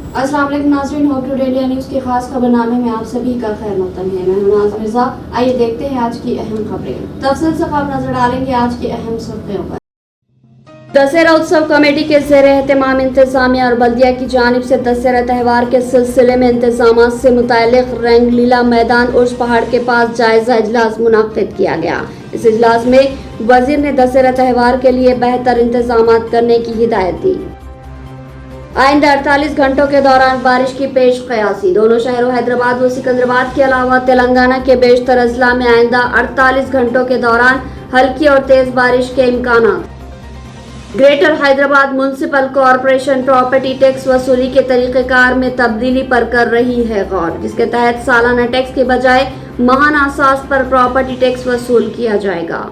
अस्सलाम वालेकुम नाज़रीन, होप टुडे इंडिया न्यूज़ के खास खबरनामे में आप सभी का खैर मक़दम है। मैं हूं नाज़ मिर्जा। आइए देखते हैं आज की अहम खबरें। तफसील से खबर नजर डालेंगे आज की अहम सुर्खियों पर। दशहरा उत्सव कमेटी के ज़ेरे एहतमाम इंतजामिया और बल्दिया की जानिब से दशहरा त्यौहार के सिलसिले में इंतजामात से मुताल्लिक़ रंगलीला मैदान उर्स पहाड़ के पास जायजा इजलास मुनक्किद किया गया। इस इजलास में वजीर ने दशहरा त्यौहार के लिए बेहतर इंतजामात करने की हिदायत दी। आइंदा 48 घंटों के दौरान बारिश की पेश क़यासी। दोनों शहरों हैदराबाद व सिकंदराबाद के अलावा तेलंगाना के बेशतर अजला में आइंदा 48 घंटों के दौरान हल्की और तेज बारिश के इम्कानात। Greater Hyderabad municipal corporation property tax वसूली के तरीक़ेकार में तब्दीली पर कर रही है गौर, जिसके तहत सालाना टैक्स के बजाय माहाना असास पर प्रॉपर्टी टैक्स वसूल किया जाएगा।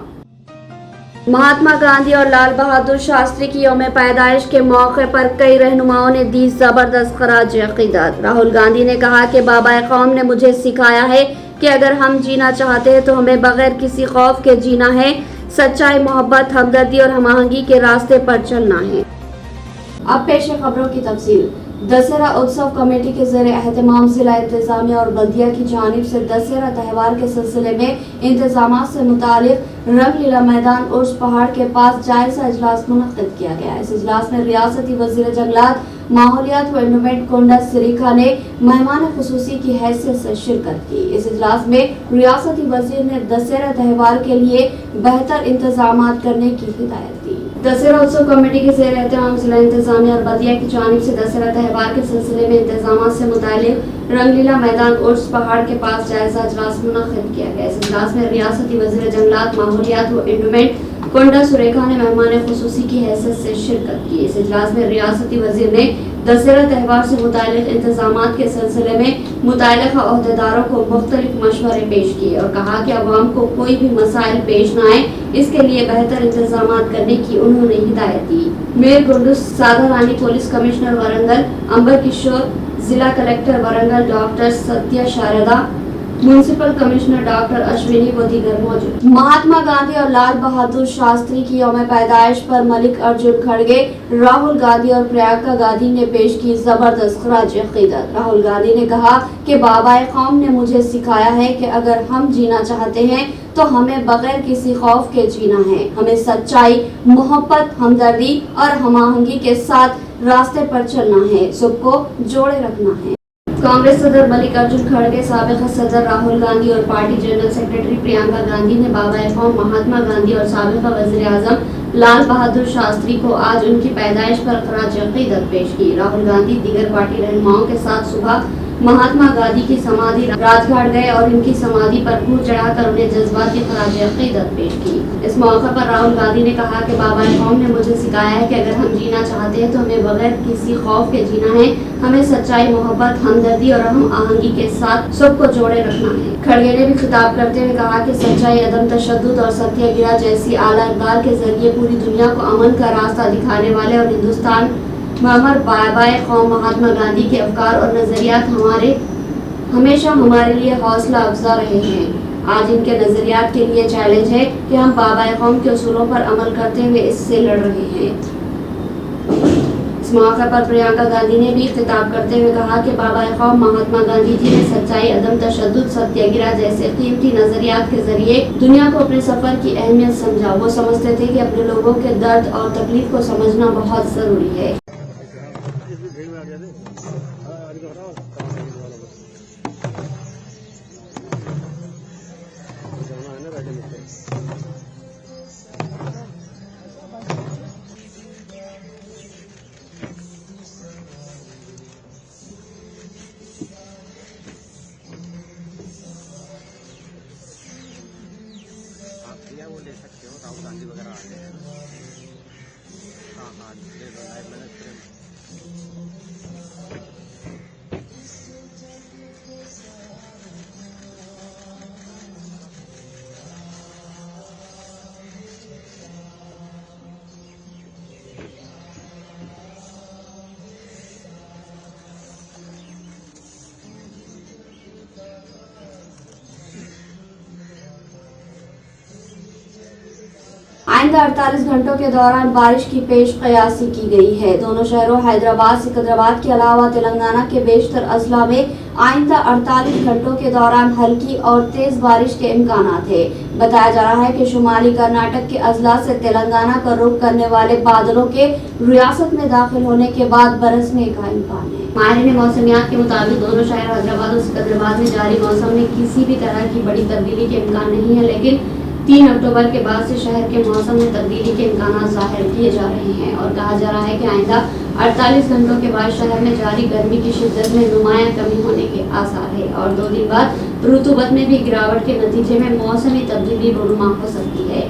महात्मा गांधी और लाल बहादुर शास्त्री की यौम पैदाइश के मौके पर कई रहनुमाओं ने दी जबरदस्त खराज अक़ीदत। राहुल गांधी ने कहा कि बाबा कौम ने मुझे सिखाया है कि अगर हम जीना चाहते हैं तो हमें बगैर किसी खौफ के जीना है, सच्चाई, मोहब्बत, हमदर्दी और हमआहंगी के रास्ते पर चलना है। अब पेश है खबरों की तफसील। दशहरा उत्सव कमेटी के ज़ेरे एहतमाम जिला इंतजामिया और बल्दिया की जानिब से दशहरा त्यौहार के सिलसिले में इंतजामात से मुताल्लिक़ रंगलीला मैदान उर्स पहाड़ के पास जायजा इजलास मुनक्किद किया गया। इस इजलास में रियासती वज़ीर जंगलात, माहौलियात व एनवायरनमेंट कोंडा सिरिका ने मेहमान खुसूसी की हैसियत से शिरकत की। इस इजलास में रियासती वज़ीर ने दशहरा त्यौहार के लिए बेहतर इंतजामात करने की हिदायत दी। दशहरा उत्सव कमेटी के ज़ेरे एहतमाम जिला इंतजामिया और बल्दिया की जानिब से दशहरा त्यौहार के सिलसिले में इंतजामात से मुताल्लिक़ रंगलीला मैदान उर्स पहाड़ के पास जायजा इजलास मुनक्किद किया गया। इस इजलास में रियासती वज़ीर जंगलात, माहौलियात व एनवायरनमेंट कोंडा सुरेखा ने मेहमान खुसूसी की हैसियत से शिरकत की। इस इजलास में रियासती वज़ीर ने दशहरा त्यौहार से मुताल्लिक़ इंतजामात के सिलसिले में मुतल्लिक़ा ओहदेदारों को मुख्तलिफ मशवरे पेश किए और कहा कि अवाम को कोई भी मसाइल पेश न आए, इसके लिए बेहतर इंतजामात करने की उन्होंने हिदायत दी। मेयर गुंडूस, सादा रानी, पुलिस कमिश्नर वरंगल अंबर किशोर, जिला collector Warangal doctor Satya Sharada, municipal commissioner doctor Ashwini व दीगर मौजूद। महात्मा गांधी और लाल बहादुर शास्त्री की यौम पैदाइश पर मलिक अर्जुन खड़गे, राहुल गांधी और प्रियंका गांधी ने पेश की जबरदस्त खराज अक़ीदत। राहुल गांधी ने कहा कि बाबा कौम ने मुझे सिखाया है कि अगर हम जीना चाहते हैं तो हमें बगैर किसी खौफ के जीना है, हमें सच्चाई, मोहब्बत, हमदर्दी और हमआहंगी के साथ रास्ते पर चलना है, सबको जोड़े रखना है। कांग्रेस सदर मलिक अर्जुन खड़गे, साबिक़ सदर राहुल गांधी और party general secretary Priyanka Gandhi ने बाबा कौम महात्मा गांधी और साबिक़ वज़ीर आज़म लाल बहादुर शास्त्री को आज उनकी पैदाइश पर खराज अक़ीदत पेश की। राहुल गांधी दीगर पार्टी रहनुमाओं के साथ सुबह महात्मा गांधी की समाधि राजघाट गए और इनकी समाधि पर फूल चढ़ाकर उन्हें जज्बाती खराज अक़ीदत पेश की। इस मौके पर राहुल गांधी ने कहा कि बाबा कौम ने मुझे सिखाया है कि अगर हम जीना चाहते हैं तो हमें बगैर किसी खौफ के जीना है, हमें सच्चाई, मोहब्बत, हमदर्दी और हमआहंगी के साथ सबको जोड़े रखना है। खड़गे ने भी खिताब करते हुए कहा कि सच्चाई, अदम तशद्दुद और सत्याग्रह जैसी आला इक़दार के जरिए पूरी दुनिया को अमन का रास्ता दिखाने वाले और हिंदुस्तान ममर बाबा कौम महात्मा गांधी के अफकार और नजरियात हमेशा हमारे लिए हौसला अफजा रहे हैं। आज इनके नजरियात के लिए चैलेंज है कि हम बाबा कौम के उसूलों पर अमल करते हुए इससे लड़ रहे हैं। इस मौके पर प्रियंका गांधी ने भी खिताब करते हुए कहा कि बाबा कौम महात्मा गांधी जी ने सच्चाई, अदम तशद्दुद, सत्याग्रह जैसे कीमती नजरियात के जरिए दुनिया को अपने सफर की अहमियत समझा। वो समझते थे कि अपने लोगों के दर्द और तकलीफ को समझना बहुत जरूरी है। वो ले सकते हो, राहुल गांधी वगैरह आ गए हैं। हाँ ले लो, लाइव मैंने आइंदा 48 घंटों के दौरान बारिश की पेश कयासी की गई है। दोनों शहरों हैदराबाद सिकंदराबाद के अलावा तेलंगाना के बेशतर अजला में आइंदा 48 घंटों के दौरान हल्की और तेज बारिश के इम्कानात है। बताया जा रहा है कि शुमाली कर्नाटक के अजला से तेलंगाना का रुख करने वाले बादलों के रियासत में दाखिल होने के बाद बरसने का इम्कान है। माहिरीन मौसमियात के मुताबिक दोनों शहर हैदराबाद और सिकंदराबाद में जारी मौसम में किसी भी तरह की बड़ी तब्दीली के इम्कान नहीं है, लेकिन 3 अक्टूबर के बाद से शहर के मौसम में तब्दीली के इम्कान जाहिर किए जा रहे हैं और कहा जा रहा है कि आइंदा 48 घंटों के बाद शहर में जारी गर्मी की शिद्दत में नुमायां कमी होने के आसार है और 2 दिन बाद रुतूबत में भी गिरावट के नतीजे में मौसमी तब्दीली रूनुमा हो सकती है।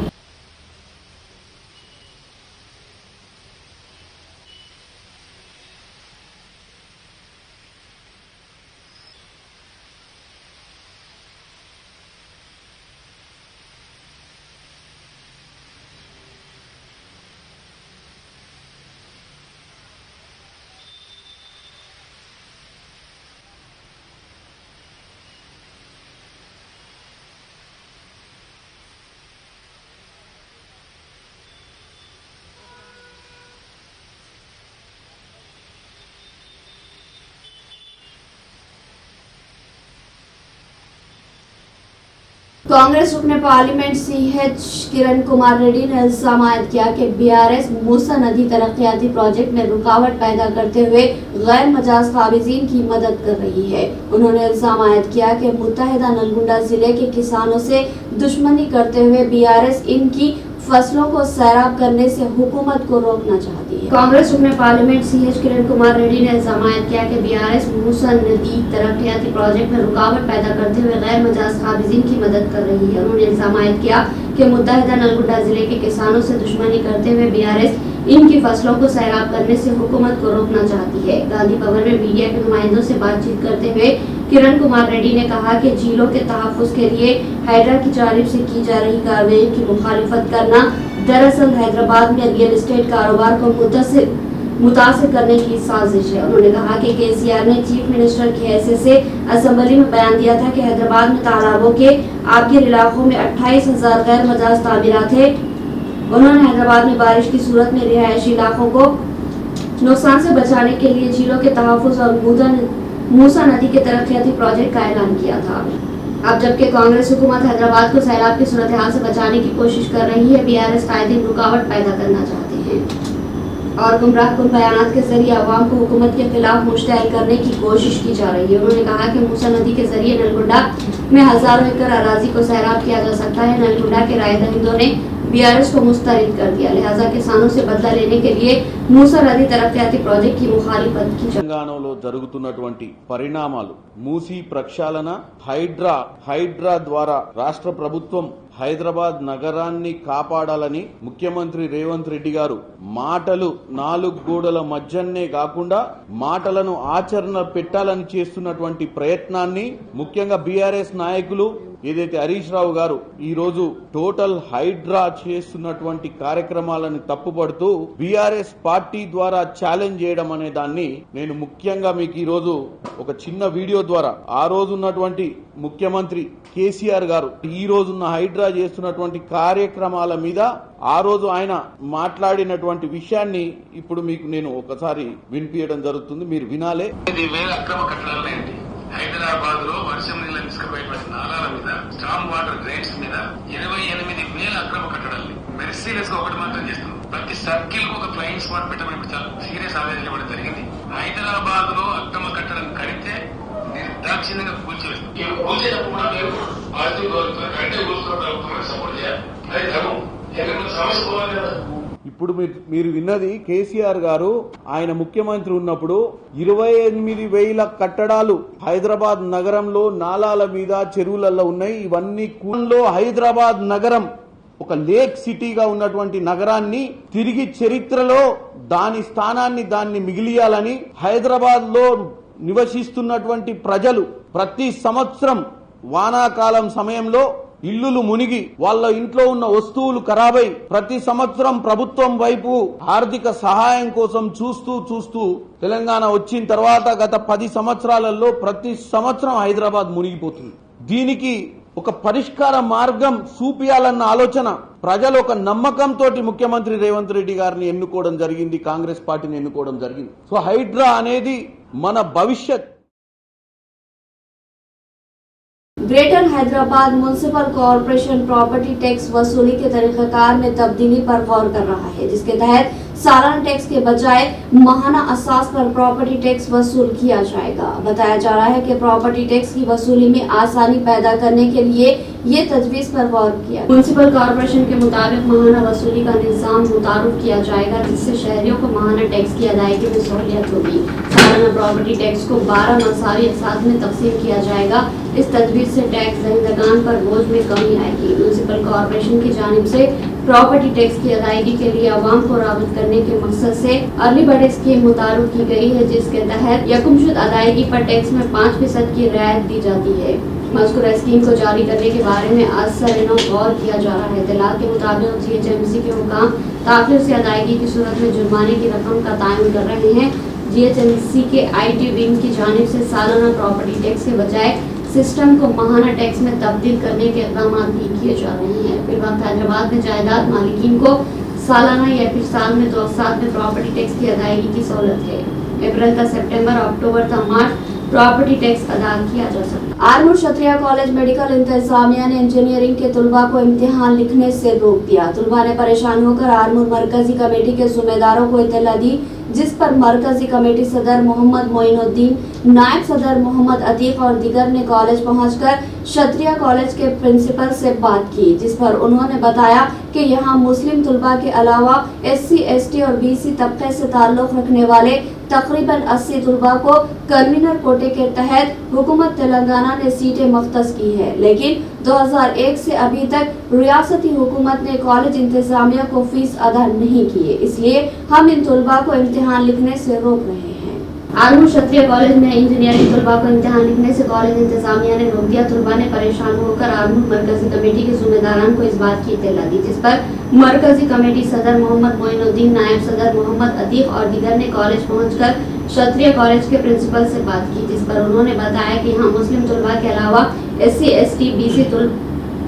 कांग्रेस रुकन पार्लियामेंट CH किरण कुमार रेड्डी ने इल्जाम आयद किया कि BRS मूसा नदी तरक्याती प्रोजेक्ट में रुकावट पैदा करते हुए गैर मजाज काबिजीन की मदद कर रही है। उन्होंने इल्जाम आयद किया कि मुत्तहिदा नलगुंडा जिले के किसानों से दुश्मनी करते हुए BRS इनकी फसलों को सैराब करने से हुकूमत को रोकना चाहती है। कांग्रेस रुकन पार्लियामेंट CH किरण कुमार रेड्डी ने इल्जाम आयद किया कि BRS मूसा नदी तरक्याती प्रोजेक्ट में रुकावट पैदा करते हुए गैर मजाज काबिजीन की मदद कर रही है। उन्होंने इल्जाम आयद किया कि मुत्तहिदा नलगुंडा जिले के किसानों से दुश्मनी करते हुए BRS इनकी फसलों को सैराब करने से हुकूमत को रोकना चाहती है। गांधी भवन में मीडिया के नुमाइंदों से बातचीत करते हुए किरण कुमार रेड्डी ने कहा कि झीलों के तहफ्फुज़ के लिए हैदरा की जानिब से की जा रही कार्रवाई की मुखालिफत करना दरअसल हैदराबाद में रियल एस्टेट कारोबार को मुतासिर करने की साजिश है। उन्होंने कहा कि KCR ने चीफ मिनिस्टर की हैसियत से असेंबली में बयान दिया था कि हैदराबाद में तालाबों के आबगिर इलाकों में 28,000 गैर मजाज तामीरात है। उन्होंने हैदराबाद में बारिश की सूरत में रिहायशी इलाकों को नुकसान से बचाने के लिए झीलों के तहफ्फुज़ और मूसा नदी के तरक्याती प्रोजेक्ट का ऐलान किया था। अब जबकि कांग्रेस हुकूमत हैदराबाद को सैलाब की सूरत हाल से बचाने की कोशिश कर रही है, BRS आए दिन रुकावट पैदा करना चाहते हैं और गुमराहकुन बयानात के जरिए अवाम को हुकूमत के खिलाफ मुश्तइल करने की कोशिश की जा रही है। उन्होंने कहा कि मूसा नदी के जरिए नलगुंडा में हजारों एकड़ अराजी को सैराब किया जा सकता है। नलगुंडा के राय दहिंदों ने BRS को मुस्तरद कर दिया, लिहाजा किसानों से बदला लेने के लिए मूसा नदी तरक्याती ప్రాజెక్ట్ की मुखालिफत की। తెలంగాణలో జరుగుతున్నటువంటి పరిణామాలు మూసీ ప్రక్షాళన హైడ్రా ద్వారా రాష్ట్ర ప్రభుత్వం హైదరాబాద్ నగరాన్ని కాపాడాలని ముఖ్యమంత్రి రేవంత్ రెడ్డి గారు మాటలు 4 గోడల మధ్యనే కాకుండా మాటలను ఆచరణ పెట్టాలని చేస్తున్నటువంటి ప్రయత్నాన్ని ముఖ్యంగా BRS నాయకులు ఏదైతే హరీష్ రావు గారు ఈ రోజు టోటల్ హైడ్రా చేస్తున్నటువంటి కార్యక్రమాలను తప్పుపడుతూ BRS పార్టీ ద్వారా ఛాలెంజ్ చేయడం అనే దాన్ని నేను ముఖ్యంగా మీకు ఈ రోజు ఒక చిన్న వీడియో ద్వారా ఆ రోజు ఉన్నటువంటి ముఖ్యమంత్రి KCR గారు ఈ రోజున్న హైడ్రా చేస్తున్నటువంటి కార్యక్రమాల మీద ఆ రోజు ఆయన మాట్లాడినటువంటి విషయాన్ని ఇప్పుడు మీకు నేను ఒకసారి వినిపించడం జరుగుతుంది, మీరు వినాలే. అక్రమ కట్టడాలు హైదరాబాద్ లో వర్షం నీళ్ళ తీసుకుపోయేటువంటి నాలాల మీద, స్టామ్ వాటర్ డ్రైన్స్ మీద 28,000 అక్రమ కట్టడాలు మెర్సీలెస్ గా ఒకటి మాత్రం చేస్తున్నాం. ప్రతి సర్కిల్ కు ఒక ఫ్లయింగ్ స్పాట్ పెట్టమని చాలా సీరియస్ ఆలోచన ఇవ్వడం జరిగింది. హైదరాబాద్ లో అక్రమ కట్టడం కడితే నిర్దాక్షిణ్యంగా కూల్చివేస్తాం. కూల్చేటప్పుడు కూడా మీరు కట్టే కూల్చుకోవడం సపోర్ట్ చేయాలి. అది ధర్మం. సమస్య పోవాలి కదా. ఇప్పుడు మీరు విన్నది కేసీఆర్ గారు ఆయన ముఖ్యమంత్రి ఉన్నప్పుడు 28,000 కట్టడాలు హైదరాబాద్ నగరంలో నాలాల మీద చెరువులలో ఉన్నాయి. ఇవన్నీ కూల్లో హైదరాబాద్ నగరం ఒక లేక్ సిటీగా ఉన్నటువంటి నగరాన్ని తిరిగి చరిత్రలో దాని స్థానాన్ని దాన్ని మిగిలియాలని హైదరాబాద్ లో నివసిస్తున్నటువంటి ప్రజలు ప్రతి సంవత్సరం వానాకాలం సమయంలో ఇల్లులు మునిగి వాళ్ళ ఇంట్లో ఉన్న వస్తువులు ఖరాబై ప్రతి సంవత్సరం ప్రభుత్వం వైపు ఆర్థిక సహాయం కోసం చూస్తూ తెలంగాణ వచ్చిన తర్వాత గత 10 సంవత్సరాలలో ప్రతి సంవత్సరం హైదరాబాద్ మునిగిపోతుంది. దీనికి ఒక పరిష్కార మార్గం చూపియాలన్న ఆలోచన ప్రజలు ఒక నమ్మకంతో ముఖ్యమంత్రి రేవంత్ రెడ్డి గారిని ఎన్నుకోవడం జరిగింది, కాంగ్రెస్ పార్టీని ఎన్నుకోవడం జరిగింది. సో హైడ్రా అనేది మన భవిష్యత్. Greater Hyderabad municipal corporation property tax वसूली के तरीकाकार में तब्दीली पर गौर कर रहा है, जिसके तहत सालाना टैक्स के बजाय माहाना असास पर प्रॉपर्टी टैक्स वसूल किया जाएगा. बताया जा रहा है कि प्रॉपर्टी टैक्स की वसूली में आसानी पैदा करने के लिए ये तजवीज पर गौर किया. म्युनिसिपल कॉरपोरेशन के मुताबिक माहाना वसूली का निजाम मुतारुफ किया जाएगा, जिससे शहरियों को माहाना टैक्स की अदायगी में सहूलियत होगी. सालाना प्रॉपर्टी टैक्स को 12 मसावी असास में तकसीम किया जाएगा. इस तजवीज से टैक्स दहिंदगान पर बोझ में कमी आएगी. म्युनिसिपल कॉरपोरेशन की जानिब से प्रॉपर्टी टैक्स की अदायगी के लिए अवाम को राग़िब करने के मकसद से अर्ली बर्ड स्कीम मुतारुफ की गई है, जिसके तहत यकमशुद अदायगी पर टैक्स में 5% की रियायत दी जाती है. मज़कूरा स्कीम को जारी करने के बारे में आज सरेनो गौर किया जा रहा है. इत्तलात के मुताबिक GHMC के हुकाम ताख़ीर से अदायगी की सूरत में जुर्माने की रकम का तयन कर रहे हैं. GHMC के IT विंग की जानिब से सालाना प्रॉपर्टी टैक्स के बजाय सिस्टम को माहाना टैक्स में तब्दील करने के इक़दाम भी किए जा रहे हैं. फिर वक्त हैदराबाद में जायदाद मालिकीन को सालाना या फिर साल में 2 अवसात में प्रॉपर्टी टैक्स की अदायगी की सहूलत है. अप्रैल तक सितंबर अक्टूबर तक मार्च प्रॉपर्टी टैक्स अदा किया जा सकता है. आरमूर क्षत्रिय कॉलेज मेडिकल इंतजामिया ने इंजीनियरिंग के तुलबा को इम्तिहान लिखने से रोक दिया. तुलबा ने परेशान होकर आरमूर मरकजी कमेटी के जिम्मेदारों को इत्तला दी, जिस पर मरकजी कमेटी सदर मोहम्मद मोइनुद्दीन, नायब सदर मोहम्मद अतीक और दीगर ने कॉलेज पहुंचकर क्षत्रिय कॉलेज के प्रिंसिपल से बात की, जिस पर उन्होंने बताया कि यहाँ मुस्लिम तुलबा के अलावा SC, ST और BC तबके से ताल्लुक़ रखने वाले तकरीबन 80 तुलबा को कन्वीनर कोटे के तहत हुकूमत तेलंगाना ने सीटें मुख्तस की है, लेकिन 2001 से अभी तक रियासती हुकूमत ने कॉलेज इंतजामिया को फीस अदा नहीं की है. इसलिए हम इन तुलबा को इम्तिहान लिखने से रोक रहे हैं. आरमूर क्षत्रिय कॉलेज में इंजीनियरिंग तुलबा को इम्तिहान लिखने से कॉलेज इंतजामिया ने रोक दिया. तुलबा ने परेशान होकर आरमूर मरकजी कमेटी के जिम्मेदारान को इस बात की इत्तला दी, जिस पर मरकजी कमेटी सदर मोहम्मद मोइनुद्दीन, नायब सदर मोहम्मद अतीक और दीगर ने कॉलेज पहुंचकर क्षत्रिय कॉलेज के प्रिंसिपल से बात की, जिस पर उन्होंने बताया कि यहाँ मुस्लिम तुलबा के अलावा SC, ST, BC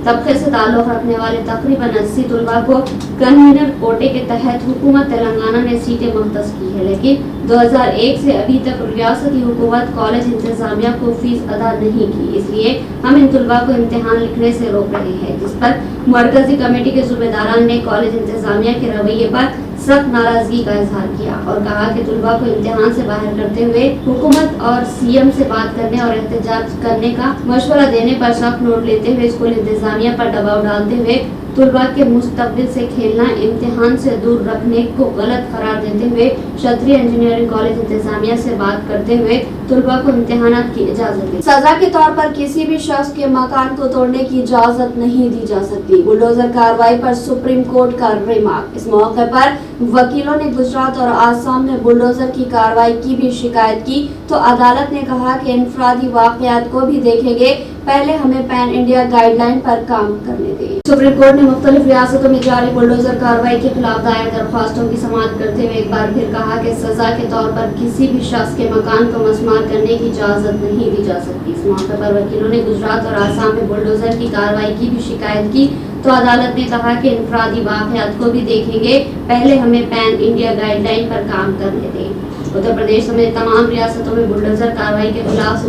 तबके से ताल्लुक़ रखने वाले तकरीबन 80 तुलबा को कन्वीनर कोटे के तहत हुकूमत तेलंगाना ने सीटें मुख्तस की है, लेकिन 2001 से अभी तक रियासती हुकूमत कॉलेज इंतजामिया को फीस अदा नहीं की. इसलिए हम इन तुलबा को इम्तिहान लिखने से रोक रहे हैं, जिस पर मरकजी कमेटी के जिम्मेदारान ने कॉलेज इंतजामिया के रवैये पर सख्त नाराजगी का इजहार किया और कहा कि तुलबा को इम्तिहान से बाहर करते हुए हुकूमत और CM से बात करने और एहतजाज करने का मशवरा देने पर सख्त नोट लेते हुए स्कूल इंतजामिया पर दबाव डालते हुए तुलबा के मुस्तकबिल से खेलना, इम्तिहान से दूर रखने को गलत करार देते हुए क्षत्रिय इंजीनियरिंग कॉलेज इंतजामिया से बात करते हुए तुलबा को इम्तिहानात की इजाजत दी. सजा के तौर पर किसी भी शख्स के मकान को तोड़ने की इजाजत नहीं दी जा सकती. बुलडोजर कार्रवाई पर सुप्रीम कोर्ट का रिमार्क. इस मौके पर वकीलों ने गुजरात और आसाम में बुलडोजर की कार्रवाई की भी शिकायत की, तो अदालत ने कहा कि इनफरादी वाकयात को भी देखेंगे, पहले हमें पैन इंडिया गाइडलाइन पर काम करने दें. सुप्रीम कोर्ट ने मुख्तलिफ रियासतों में जारी बुलडोजर कार्रवाई के खिलाफ दायर दरख्वास्तों की समाअत करते हुए एक बार फिर कहा कि सजा के तौर पर किसी भी शख्स के मकान को मस्मार करने की इजाजत नहीं दी जा सकती. इस मौके पर वकीलों ने गुजरात और आसाम में बुलडोजर की कार्रवाई की भी शिकायत की, तो अदालत ने कहा कि इनफरादी वाकयात को भी देखेंगे, पहले हमें पैन इंडिया गाइडलाइन पर काम करने दें. उत्तर प्रदेश समेत तमाम रियासतों में बुलडोजर कार्रवाई के खिलाफ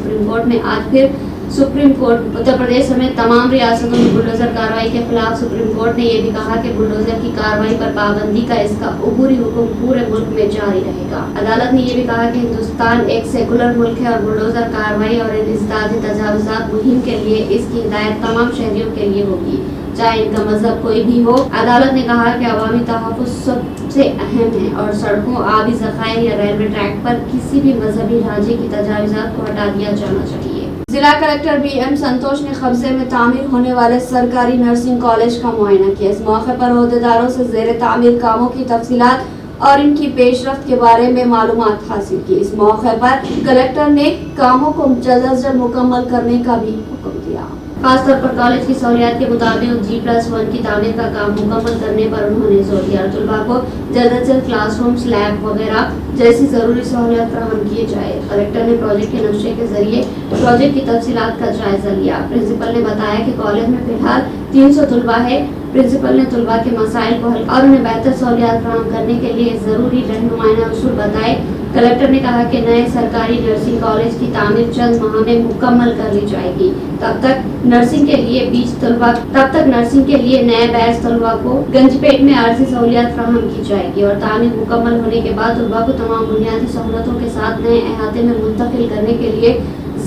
उत्तर प्रदेश समेत तमाम रियासतों में बुलडोजर कार्रवाई के खिलाफ सुप्रीम कोर्ट ने यह भी कहा कि बुलडोजर की कार्रवाई पर पाबंदी का इसका अबूरी हुक्म पूरे मुल्क में जारी रहेगा. अदालत ने यह भी कहा कि हिंदुस्तान एक सेकुलर मुल्क है और बुलडोजर कार्रवाई और इंसदादी तजावुजात मुहिम के लिए इसकी हिदायत तमाम शहरियों के लिए होगी, चाहे इनका मजहब कोई भी हो. अदालत ने कहा कि अवामी तहफ़्फ़ुज़ सबसे अहम है और सड़कों, आबी ज़खायर या रेलवे ट्रैक पर किसी भी मजहबी ढांचे की तजावुजात को हटा दिया जाना चाहिए. जिला कलेक्टर BM संतोष ने कब्जे में तामीर होने वाले सरकारी नर्सिंग कॉलेज का मुआयना किया. इस मौके पर ओहदेदारों से ज़ेरे तामीर कामों की तफसीलात और इनकी पेशरफ्त के बारे में मालूमात हासिल की. इस मौके पर कलेक्टर ने कामों को जल्द अज जल्द मुकम्मल करने का भी हुक्म दिया. खास तौर पर कॉलेज की सहूलियात के मुताबिक G+1 की तामीर का काम मुकम्मल करने पर उन्होंने जोर दिया और तलबा को जल्द से जल्द क्लासरूम्स, लैब वगैरह जैसी जरूरी सहूलियात फराहम किए जाए। कलेक्टर ने प्रोजेक्ट के नक्शे के जरिए प्रोजेक्ट की तफसीलात का जायजा लिया। प्रिंसिपल ने बताया कि कॉलेज में फिलहाल 300 तलबा है। प्रिंसिपल ने तलबा के मसाइल को हल और उन्हें बेहतर सहूलियात फराहम करने के लिए जरूरी रहनुमाना उसूल बताए। कलेक्टर ने कहा कि नए सरकारी नर्सिंग कॉलेज की तामीर चंद माह में मुकम्मल कर ली जाएगी। तब तक नर्सिंग के लिए नए बैच तलबा को गंजपेट में आर्जी सहूलियात फराहम की जाएगी और तामीर मुकम्मल होने के बाद तलबा को तमाम बुनियादी सहूलतों के साथ नए अहाते में मुंतकिल करने के लिए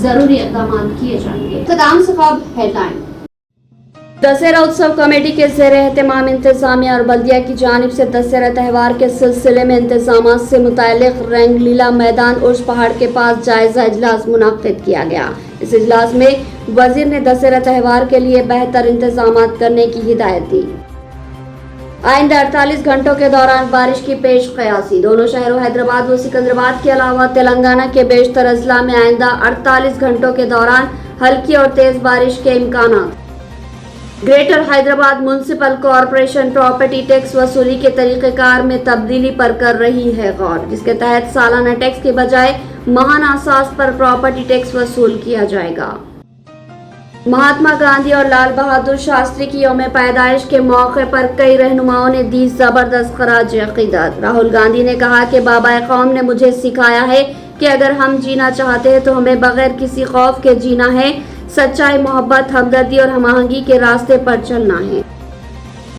जरूरी इक़दाम किए जाएंगे। इख्तिताम से ख़बर हेडलाइन। दशहरा उत्सव कमेटी के ज़ेर एहतमाम इंतजामिया और बल्दिया की जानिब से दशहरा त्यौहार के सिलसिले में इंतजामात से मुताल्लिक़ रंगलीला मैदान उर्स पहाड़ के पास जायजा इजलास मुनक्किद किया गया। इस इजलास में वजीर ने दशहरा त्यौहार के लिए बेहतर इंतजामात करने की हिदायत दी। आइंदा 48 घंटों के दौरान बारिश की पेश कयासी। दोनों शहरों हैदराबाद व सिकंदराबाद के अलावा तेलंगाना के बेशतर अजला में आइंदा 48 घंटों के दौरान हल्की और तेज बारिश के इम्कानात। Greater Hyderabad municipal corporation property tax वसूली के तरीक़ेकार में तब्दीली पर कर रही है गौर, जिसके तहत सालाना टैक्स के बजाय माहाना असास पर प्रॉपर्टी टैक्स वसूल किया जाएगा। महात्मा गांधी और लाल बहादुर शास्त्री की यौम पैदाइश के मौके पर कई रहनुमाओं ने दी जबरदस्त खराज अक़ीदत। राहुल गांधी ने कहा कि बाबा कौम ने मुझे सिखाया है कि अगर हम जीना चाहते हैं तो हमें बगैर किसी खौफ के जीना है। सच्चाई, मोहब्बत, हमदर्दी और हमआहंगी के रास्ते पर चलना है।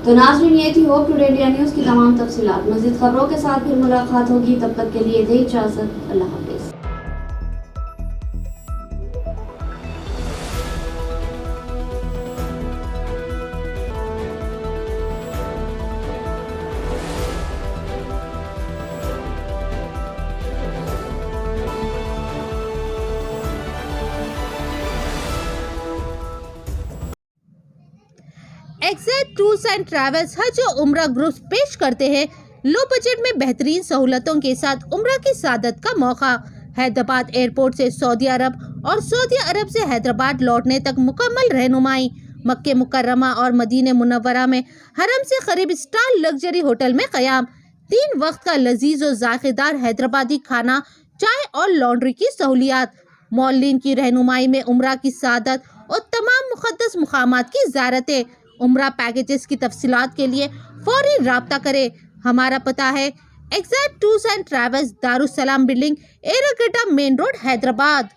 तो नाज़रीन, ये थी होप टुडे इंडिया न्यूज़ की तमाम तफसीलात। मज़ीद खबरों के साथ फिर मुलाकात होगी, तब तक के लिए दे इजाज़त। अल्लाह हाफ़िज़। एक्सैक्ट टूर्स एंड ट्रैवल्स हज और उम्रा ग्रुप्स पेश करते हैं लो बजट में बेहतरीन सहूलतों के साथ उम्रा की सादत का मौका। हैदराबाद एयरपोर्ट से सऊदी अरब और सऊदी अरब से हैदराबाद लौटने तक मुकम्मल रहनुमाई। मक्के मुकर्रमा और मदीने मुनव्वरा में हरम से करीब स्टार लग्जरी होटल में क़याम। 3 वक्त का लजीज और जायकेदार हैदराबादी खाना, चाय और लॉन्ड्री की सहूलियात। मौलिन की रहनुमाई में उम्रा की सादत और तमाम मुक़द्दस मुकामात की ज़ियारतें। उम्रा पैकेजेस की तफसीलात के लिए फौरी राब्ता करें। हमारा पता है exact tours and travels, Darussalam building, Erragadda main road, Hyderabad.